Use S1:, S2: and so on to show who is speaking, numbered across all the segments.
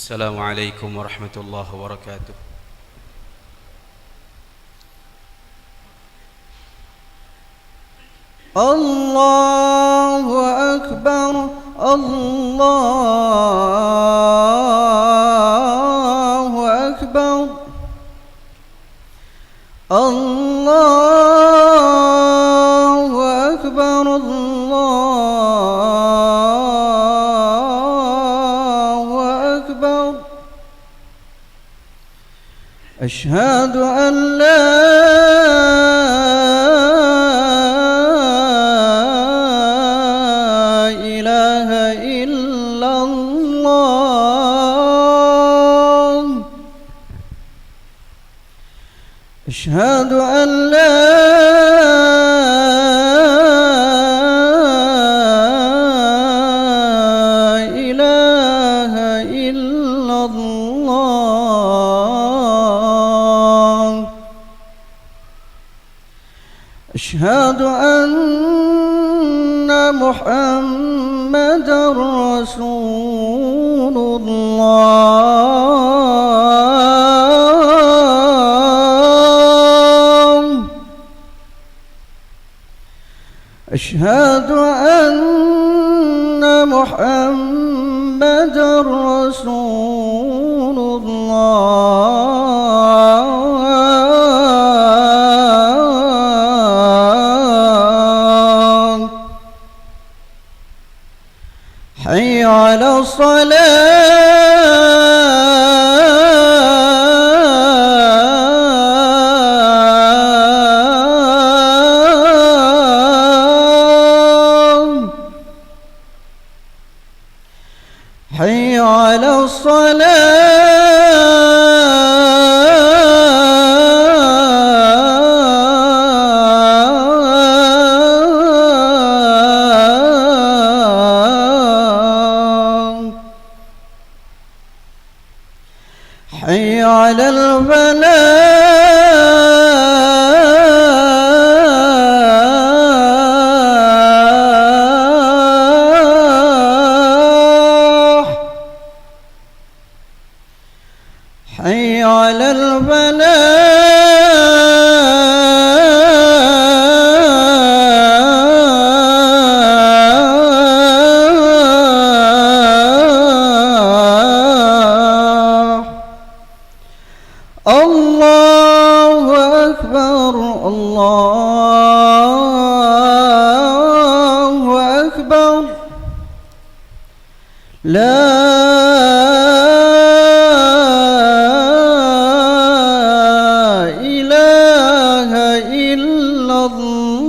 S1: السلام عليكم ورحمة الله وبركاته.
S2: الله أكبر الله أكبر الله أكبر الله أكبر. أشهد أن لا إله إلا الله. أشهد أن لا إله إلا الله. أشهد أن محمدًا رسول الله. أشهد أن محمدًا رسول الله. حي على الصلاة. حي على الصلاة. حي على الفلاح. حي على الفلاح. الله أكبر الله أكبر. لا إله إلا الله.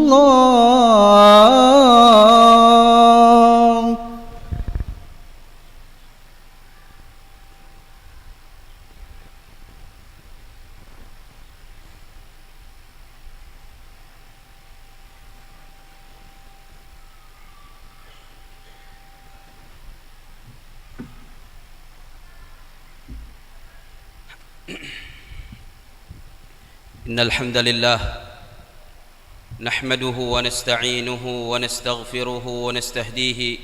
S1: إن الحمد لله نحمده ونستعينه ونستغفره ونستهديه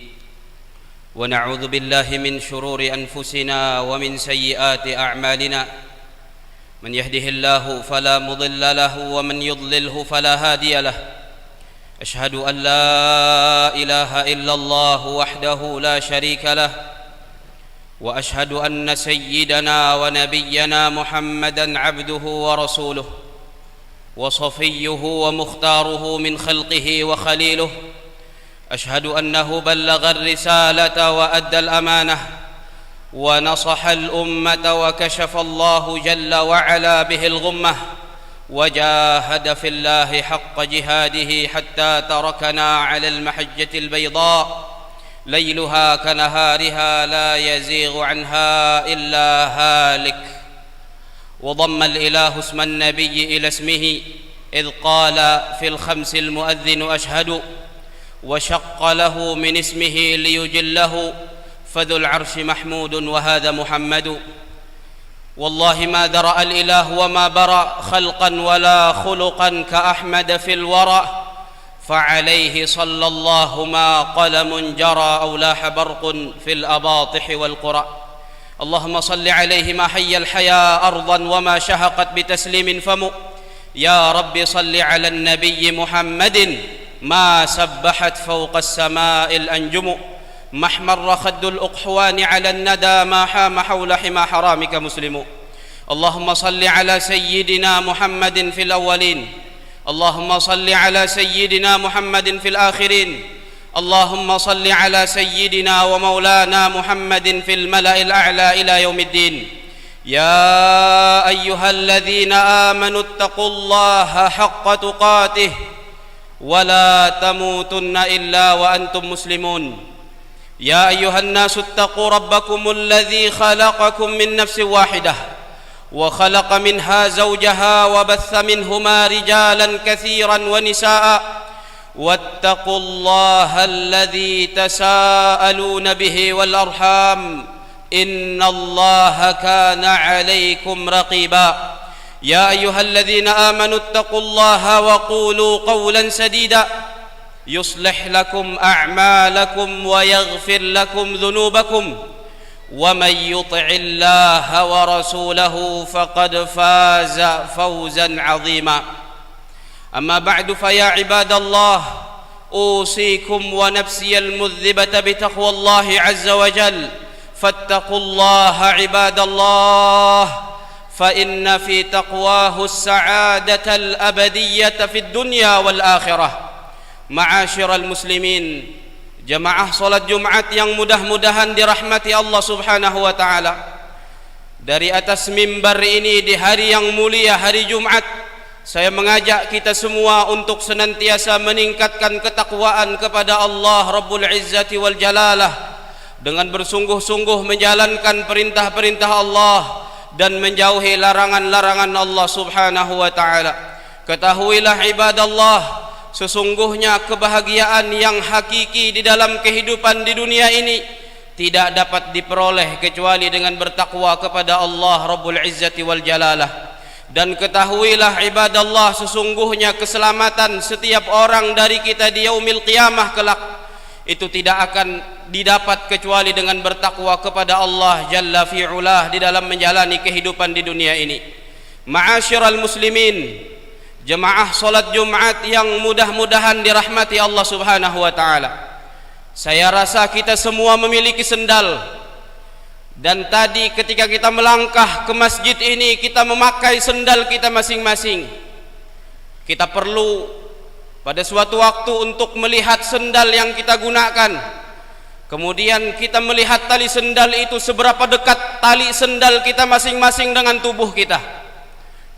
S1: ونعوذ بالله من شرور أنفسنا ومن سيئات أعمالنا. من يهده الله فلا مضل له ومن يضلله فلا هادي له. أشهد أن لا إله إلا الله وحده لا شريك له، وأشهد أن سيدنا ونبينا محمدًا عبده ورسوله وصفيه ومختاره من خلقه وخليله. أشهد أنه بلغ الرسالة وأدى الأمانة ونصح الأمة وكشف الله جل وعلا به الغمة، وجاهد في الله حق جهاده حتى تركنا على المحجة البيضاء ليلها كنهارها لا يزيغ عنها إلا هالك. وضم الإله اسم النبي إلى اسمه إذ قال في الخمس المؤذن أشهد، وشق له من اسمه ليجله، فذو العرش محمود وهذا محمد. والله ما درأ الإله وما برأ خلقا ولا خلقا كأحمد في الورى، فعليه صلى الله ما قلم جرى أو لاح برق في الأباطح والقرى. اللهم صل عليه ما حي الحياة أرضا وما شهقت بتسليم فم. يا رب صل على النبي محمد ما سبحت فوق السماء الأنجم. ما احمر خد الأقحوان على الندى ما حام حول حمى حرامك مسلم. اللهم صل على سيدنا محمد في الأولين. اللهم صل على سيدنا محمد في الآخرين. اللهم صل على سيدنا ومولانا محمد في الملأ الأعلى إلى يوم الدين. يا أيها الذين آمنوا اتقوا الله حق تقاته ولا تموتن إلا وأنتم مسلمون. يا أيها الناس اتقوا ربكم الذي خلقكم من نفس واحدة وخلق منها زوجها وبث منهما رجالا كثيرا ونساء واتقوا الله الذي تساءلون به والأرحام إن الله كان عليكم رقيبا. يا أيها الذين آمنوا اتقوا الله وقولوا قولا سديدا يصلح لكم أعمالكم ويغفر لكم ذنوبكم ومن يطع الله ورسوله فقد فاز فوزا عظيما. أما بعد فيا عباد الله أوصيكم ونفسي المذنبة بتقوى الله عز وجل. فاتقوا الله عباد الله فإن في تقواه السعادة الأبدية في الدنيا والآخرة. Ma'asyiral muslimin, jamaah salat Jumat yang mudah-mudahan dirahmati Allah Subhanahu wa taala. Dari atas mimbar ini di hari yang mulia hari Jumat, saya mengajak kita semua untuk senantiasa meningkatkan ketakwaan kepada Allah Rabbul Izzati wal Jalalah dengan bersungguh-sungguh menjalankan perintah-perintah Allah dan menjauhi larangan-larangan Allah Subhanahu wa taala. Ketahuilah ibadallah, sesungguhnya kebahagiaan yang hakiki di dalam kehidupan di dunia ini tidak dapat diperoleh kecuali dengan bertakwa kepada Allah Rabbul Izzati wal Jalalah. Dan ketahuilah ibadallah, sesungguhnya keselamatan setiap orang dari kita di yaumil qiyamah kelak itu tidak akan didapat kecuali dengan bertakwa kepada Allah Jalla fi'ulah di dalam menjalani kehidupan di dunia ini. Ma'asyiral muslimin, jemaah salat Jumat yang mudah-mudahan dirahmati Allah Subhanahu wa taala. Saya rasa kita semua memiliki sendal. Dan tadi ketika kita melangkah ke masjid ini, kita memakai sendal kita masing-masing. Kita perlu pada suatu waktu untuk melihat sendal yang kita gunakan. Kemudian kita melihat tali sendal itu seberapa dekat tali sendal kita masing-masing dengan tubuh kita.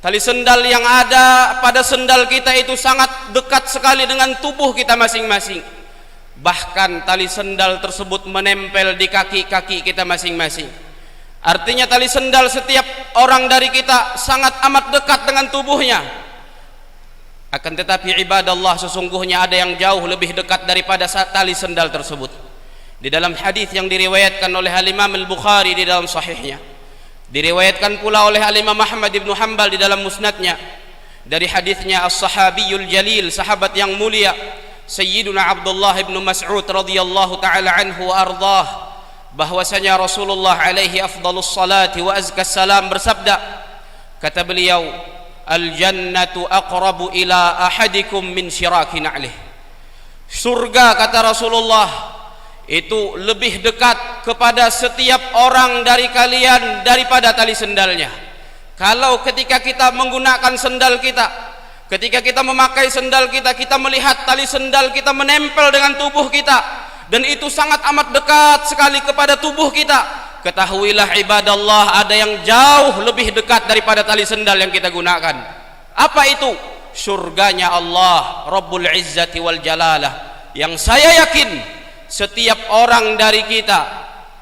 S1: Tali sendal yang ada pada sendal kita itu sangat dekat sekali dengan tubuh kita masing-masing. Bahkan tali sendal tersebut menempel di kaki-kaki kita masing-masing. Artinya tali sendal setiap orang dari kita sangat amat dekat dengan tubuhnya. Akan tetapi ibadallah, sesungguhnya ada yang jauh lebih dekat daripada tali sendal tersebut. Di dalam hadis yang diriwayatkan oleh Al-Imam Al-Bukhari di dalam sahihnya, diriwayatkan pula oleh Al-Imam Ahmad ibn Hanbal di dalam musnadnya, dari hadisnya As-Sahabiyul Jalil, sahabat yang mulia Sayyiduna Abdullah ibn Mas'ud radhiyallahu ta'ala anhu wa ardhah, bahwasanya Rasulullah alaihi afdalus salati wa azkas salam bersabda, kata beliau, al-jannatu aqrabu ila ahadikum min syiraki na'lih. Surga, kata Rasulullah, itu lebih dekat kepada setiap orang dari kalian daripada tali sendalnya. Kalau ketika kita menggunakan sendal kita, ketika kita memakai sendal kita, kita melihat tali sendal kita menempel dengan tubuh kita, dan itu sangat amat dekat sekali kepada tubuh kita, ketahuilah ibadallah, ada yang jauh lebih dekat daripada tali sendal yang kita gunakan. Apa itu? Surganya Allah Rabbul Izzati wal Jalalah, yang saya yakin setiap orang dari kita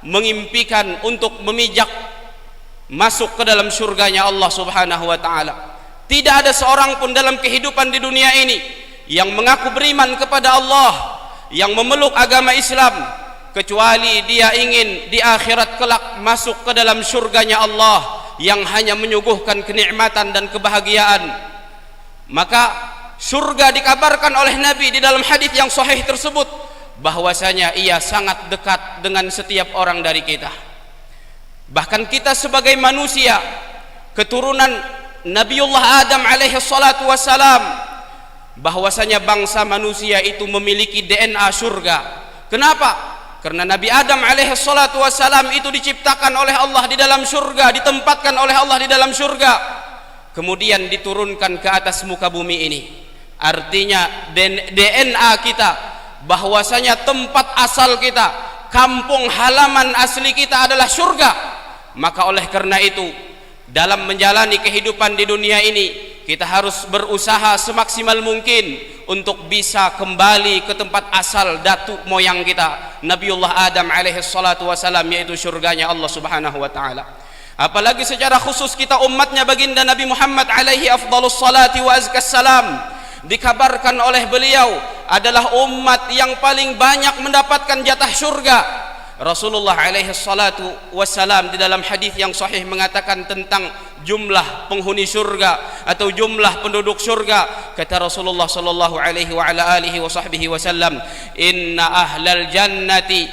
S1: mengimpikan untuk memijak masuk ke dalam surganya Allah Subhanahu wa taala. Tidak ada seorang pun dalam kehidupan di dunia ini yang mengaku beriman kepada Allah, yang memeluk agama Islam, kecuali dia ingin di akhirat kelak masuk ke dalam surganya Allah yang hanya menyuguhkan kenikmatan dan kebahagiaan. Maka surga dikabarkan oleh Nabi di dalam hadis yang sahih tersebut bahwasanya ia sangat dekat dengan setiap orang dari kita. Bahkan kita sebagai manusia keturunan Nabiullah Adam alaihi salatu wassalam, bahwasanya bangsa manusia itu memiliki DNA surga. Kenapa? Karena Nabi Adam alaihi salatu wassalam itu diciptakan oleh Allah di dalam surga, ditempatkan oleh Allah di dalam surga, kemudian diturunkan ke atas muka bumi ini. Artinya DNA kita, bahwasanya tempat asal kita, kampung halaman asli kita adalah surga. Maka oleh karena itu, dalam menjalani kehidupan di dunia ini, kita harus berusaha semaksimal mungkin untuk bisa kembali ke tempat asal datuk moyang kita, Nabiullah Adam alaihi salatu wassalam, yaitu surganya Allah subhanahu wa ta'ala. Apalagi secara khusus kita umatnya baginda Nabi Muhammad alaihi afdalus salati wa azkas salam, dikabarkan oleh beliau adalah umat yang paling banyak mendapatkan jatah surga. Rasulullah alaihi salatu wassalam di dalam hadis yang sahih mengatakan tentang jumlah penghuni surga atau jumlah penduduk surga. Kata Rasulullah sallallahu alaihi wa ala alihi wa sahbihi wasallam, inna ahlal jannati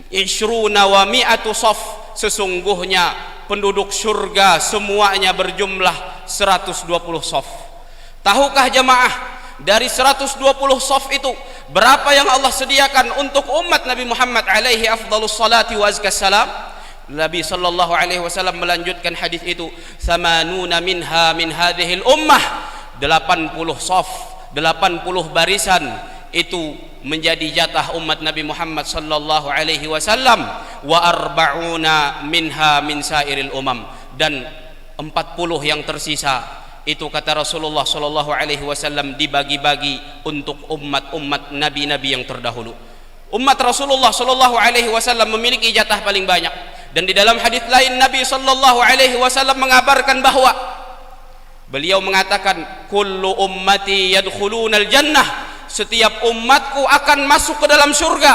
S1: 20 wa mi'atu saf, sesungguhnya penduduk surga semuanya berjumlah 120 saf. Tahukah jemaah, dari 120 saf itu berapa yang Allah sediakan untuk umat Nabi Muhammad alaihi afdalus salati wa azkas salam? Nabi sallallahu alaihi wasallam melanjutkan hadis itu, "Thamanuna minha min hadhil ummah", 80 saf, 80 barisan itu menjadi jatah umat Nabi Muhammad sallallahu alaihi wasallam, wa arba'una minha min sairil umam, dan 40 yang tersisa itu kata Rasulullah sallallahu alaihi wasallam dibagi-bagi untuk umat-umat nabi-nabi yang terdahulu. Umat Rasulullah sallallahu alaihi wasallam memiliki jatah paling banyak. Dan di dalam hadis lain Nabi sallallahu alaihi wasallam mengabarkan bahwa beliau mengatakan, kullu ummati yadkhulunal jannah, setiap umatku akan masuk ke dalam surga,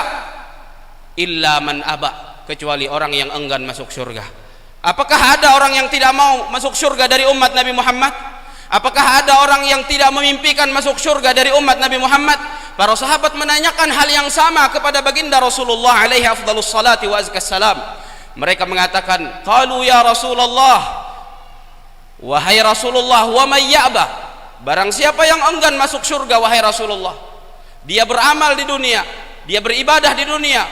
S1: illa man aba, kecuali orang yang enggan masuk surga. Apakah ada orang yang tidak mau masuk surga dari umat Nabi Muhammad? Apakah ada orang yang tidak memimpikan masuk surga dari umat Nabi Muhammad? Para sahabat menanyakan hal yang sama kepada baginda Rasulullah alaihi afdalus salati wa azkas salam. Mereka mengatakan, qalu ya Rasulullah, wahai Rasulullah, wa may ya'ba, barang siapa yang enggan masuk surga wahai Rasulullah. Dia beramal di dunia, dia beribadah di dunia,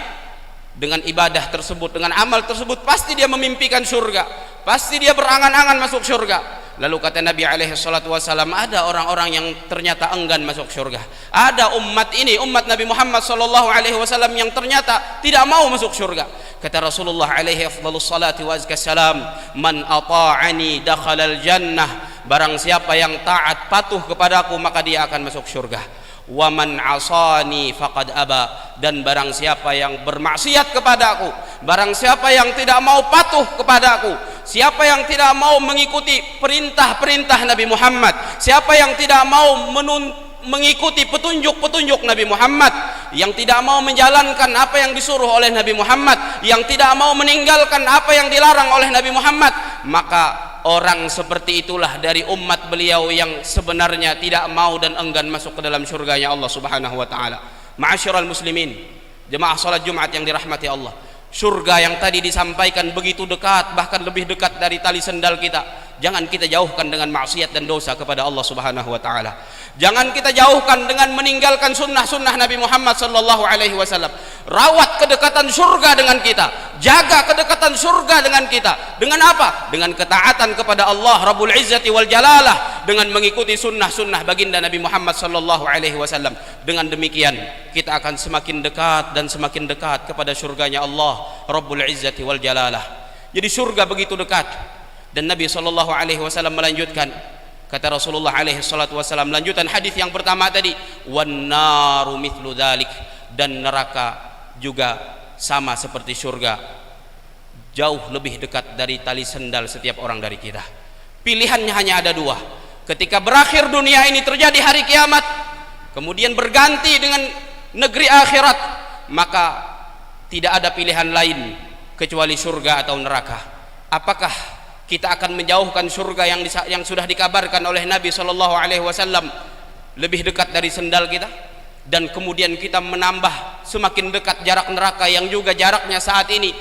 S1: dengan ibadah tersebut, dengan amal tersebut pasti dia memimpikan surga, pasti dia berangan-angan masuk surga. Lalu kata Nabi alaihi salatu wassalam, ada orang-orang yang ternyata enggan masuk surga. Ada umat ini, umat Nabi Muhammad sallallahu alaihi wasallam yang ternyata tidak mau masuk surga. Kata Rasulullah alaihi afdhalus salati wa azkas salam, man ata'ani dakhalal jannah, barang siapa yang taat patuh kepadaku maka dia akan masuk surga. Wa man asani faqad aba, dan barang siapa yang bermaksiat kepadaku, barang siapa yang tidak mau patuh kepadaku, siapa yang tidak mau mengikuti perintah-perintah Nabi Muhammad, siapa yang tidak mau mengikuti petunjuk-petunjuk Nabi Muhammad, yang tidak mau menjalankan apa yang disuruh oleh Nabi Muhammad, yang tidak mau meninggalkan apa yang dilarang oleh Nabi Muhammad, maka orang seperti itulah dari umat beliau yang sebenarnya tidak mau dan enggan masuk ke dalam surganya Allah subhanahu wa ta'ala. Ma'asyiral muslimin, jemaah salat Jumat yang dirahmati Allah, surga yang tadi disampaikan begitu dekat, bahkan lebih dekat dari tali sendal kita. Jangan kita jauhkan dengan maksiat dan dosa kepada Allah subhanahu wa ta'ala. Jangan kita jauhkan dengan meninggalkan sunnah-sunnah Nabi Muhammad sallallahu alaihi wasallam. Rawat kedekatan surga dengan kita, jaga kedekatan surga dengan kita. Dengan apa? Dengan ketaatan kepada Allah Rabbul Izzati wal Jalalah, dengan mengikuti sunnah-sunnah baginda Nabi Muhammad sallallahu alaihi wasallam. Dengan demikian kita akan semakin dekat dan semakin dekat kepada surganya Allah Rabbul Izzati wal Jalalah. Jadi surga begitu dekat. Dan Nabi sallallahu alaihi wasallam melanjutkan, kata Rasulullah alaihi salatu wasallam, lanjutan hadis yang pertama tadi, wan naru mithlu dzalik, dan neraka juga sama seperti surga, jauh lebih dekat dari tali sendal setiap orang dari kita. Pilihannya hanya ada dua. Ketika berakhir dunia ini, terjadi hari kiamat, kemudian berganti dengan negeri akhirat, maka tidak ada pilihan lain kecuali surga atau neraka. Apakah kita akan menjauhkan surga yang sudah dikabarkan oleh Nabi sallallahu alaihi wasallam lebih dekat dari sendal kita, dan kemudian kita menambah semakin dekat jarak neraka yang juga jaraknya saat ini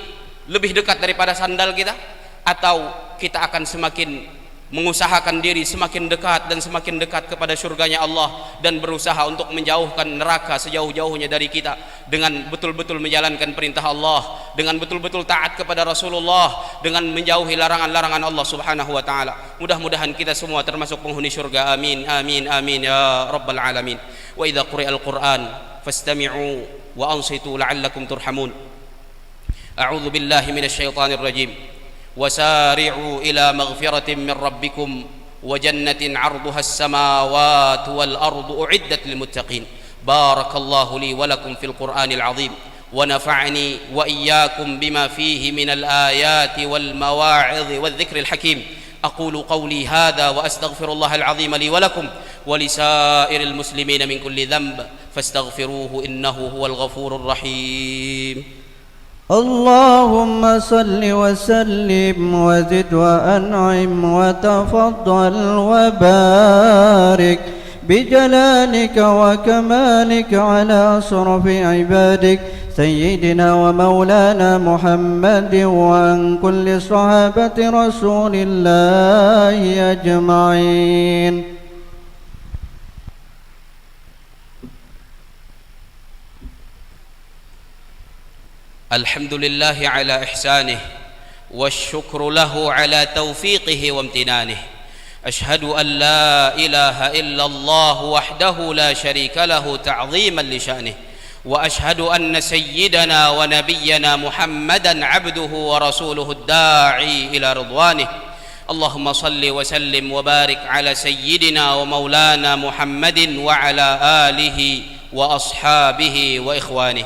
S1: lebih dekat daripada sandal kita, atau kita akan semakin mengusahakan diri semakin dekat dan semakin dekat kepada surganya Allah, dan berusaha untuk menjauhkan neraka sejauh-jauhnya dari kita dengan betul-betul menjalankan perintah Allah, dengan betul-betul taat kepada Rasulullah, dengan menjauhi larangan-larangan Allah Subhanahu wa taala. Mudah-mudahan kita semua termasuk penghuni surga. Amin amin amin ya rabbal alamin. Wa idza quri'al Qur'an fastami'u wa ansitu la'allakum turhamun. A'udzu billahi minasy syaithanir rajim. وسارعوا إلى مغفرة من ربكم وجنة عرضها السماوات والأرض أعدت للمتقين. بارك الله لي ولكم في القرآن العظيم ونفعني وإياكم بما فيه من الآيات والمواعظ والذكر الحكيم. أقول قولي هذا وأستغفر الله العظيم لي ولكم ولسائر المسلمين من كل ذنب فاستغفروه إنه هو الغفور الرحيم.
S2: اللهم صل وسلم وزد وأنعم وتفضل وبارك بجلالك وكمالك على أشرف عبادك سيدنا ومولانا محمد وعن كل صحابة رسول الله أجمعين.
S1: الحمد لله على إحسانه والشكر له على توفيقه وامتنانه. أشهد أن لا إله إلا الله وحده لا شريك له تعظيما لشأنه، وأشهد أن سيدنا ونبينا محمدا عبده ورسوله الداعي إلى رضوانه. اللهم صل وسلم وبارك على سيدنا ومولانا محمد وعلى آله وأصحابه وإخوانه.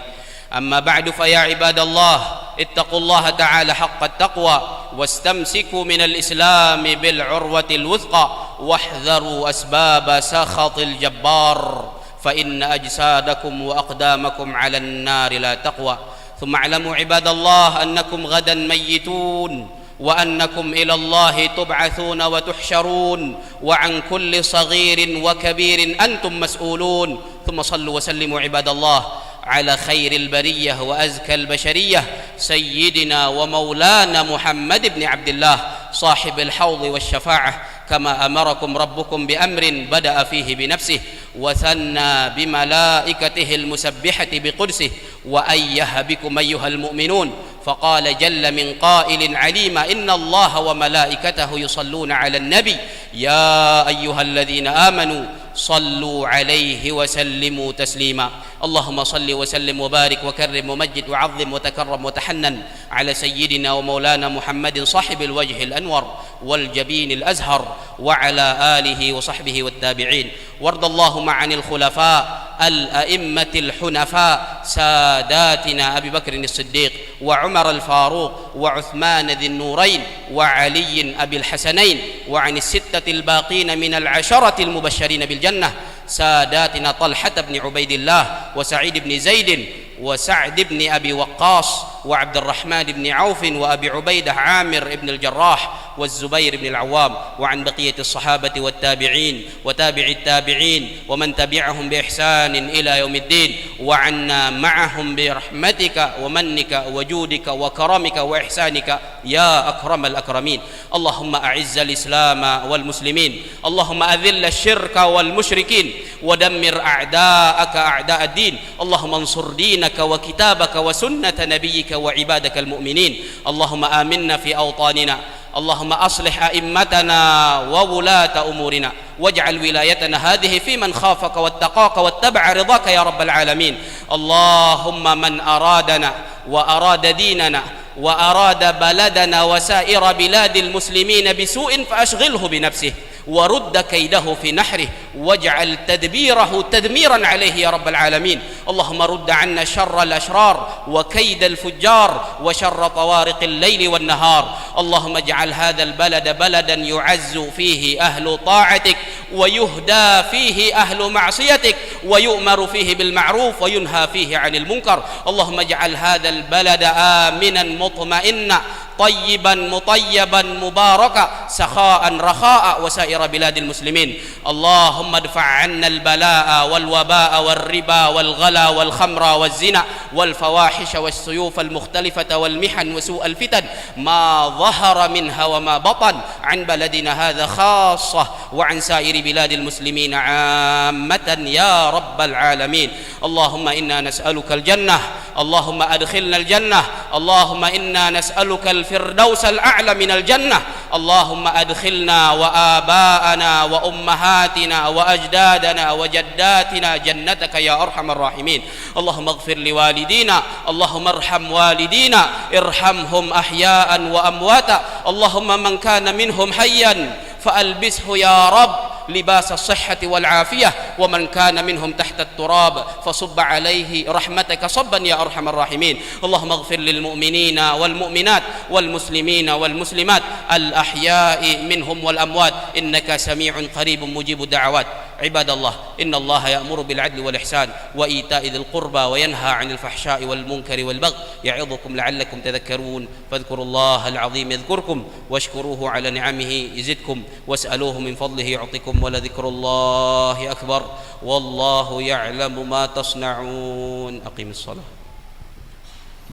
S1: أما بعد فيا عباد الله اتقوا الله تعالى حق التقوى واستمسكوا من الإسلام بالعروة الوثقى واحذروا أسباب سخط الجبار فإن أجسادكم وأقدامكم على النار لا تقوى. ثم اعلموا عباد الله أنكم غدا ميتون وأنكم إلى الله تبعثون وتحشرون وعن كل صغير وكبير أنتم مسؤولون. ثم صلوا وسلموا عباد الله على خير البرية وأزكى البشرية سيدنا ومولانا محمد بن عبد الله صاحب الحوض والشفاعة، كما أمركم ربكم بأمر بدأ فيه بنفسه وثنى بملائكته المسبحة بقدسه وأيه بكم أيها المؤمنون، فقال جل من قائل عليم إن الله وملائكته يصلون على النبي يا أيها الذين آمنوا صلوا عليه وسلموا تسليما. اللهم صل وسلم وبارك وكرم ومجد وعظم وتكرم وتحنن على سيدنا ومولانا محمد صاحب الوجه الأنور والجبين الأزهر وعلى آله وصحبه والتابعين. وارض اللهم عن الخلفاء الأئمة الحنفاء ساداتنا أبي بكر الصديق وعمر الفاروق وعثمان ذي النورين وعلي أبي الحسنين وعن الستة الباقين من العشرة المبشرين بالجنة ساداتنا طلحة بن عبيد الله وسعيد بن زيد وسعد بن أبي وقاص وعبد الرحمن بن عوف وأبي عبيدة عامر بن الجراح والزبير بن العوام وعن بقية الصحابة والتابعين وتابع التابعين ومن تبعهم بإحسان إلى يوم الدين، وعنا معهم برحمتك ومنك وجودك وكرمك وإحسانك يا أكرم الأكرمين. اللهم أعز الإسلام والمسلمين، اللهم أذل الشرك والمشركين ودمر أعداءك أعداء الدين، اللهم انصر دينك وكتابك وسنة نبيك وعبادك المؤمنين. اللهم آمنا في أوطاننا، اللهم أصلح أئمتنا وولاة أمورنا واجعل ولايتنا هذه في من خافك واتقاك واتبع رضاك يا رب العالمين. اللهم من أرادنا وأراد ديننا وأراد بلدنا وسائر بلاد المسلمين بسوء فأشغله بنفسه ورد كيده في نحره واجعل تدبيره تدميرا عليه يا رب العالمين. اللهم رد عنا شر الأشرار وكيد الفجار وشر طوارق الليل والنهار. اللهم اجعل هذا البلد بلدا يعز فيه أهل طاعتك ويهدى فيه أهل معصيتك ويؤمر فيه بالمعروف وينهى فيه عن المنكر. اللهم اجعل هذا البلد آمنا مطمئنا طيبا مطيبا مباركا سخاء رخاء وسائر بلاد المسلمين. اللهم ادفع عنا البلاء والوباء والربا والغلا والخمر والزنا والفواحش والسيوف المختلفة والمحن وسوء الفتن ما ظهر منها وما بطن عن بلدنا هذا خاصة وعن سائر بلاد المسلمين عامة يا رب العالمين. اللهم إنا نسألك الجنة، اللهم أدخلنا الجنة، اللهم إنا نسألك الفردوس الأعلى من الجنة، اللهم أدخلنا وآباءنا وأمهاتنا وأجدادنا وجداتنا جنتك يا أرحم الراحمين. اللهم اغفر لوالدينا، اللهم ارحم والدينا، ارحمهم أحياء وأمواتا. اللهم من كان منهم حيا فألبسه يا رب لباس الصحة والعافية، ومن كان منهم تحت التراب فصب عليه رحمتك صبا يا أرحم الراحمين. اللهم اغفر للمؤمنين والمؤمنات والمسلمين والمسلمات الأحياء منهم والأموات إنك سميع قريب مجيب الدعوات. عباد الله، إن الله يأمر بالعدل والإحسان وإيتاء ذي القربى وينهى عن الفحشاء والمنكر والبغي يعظكم لعلكم تذكرون. فاذكروا الله العظيم يذكركم واشكروه على نعمه يزدكم واسألوه من فضله يعطكم ولذكر الله أكبر والله يعلم ما تصنعون. أقيم الصلاة.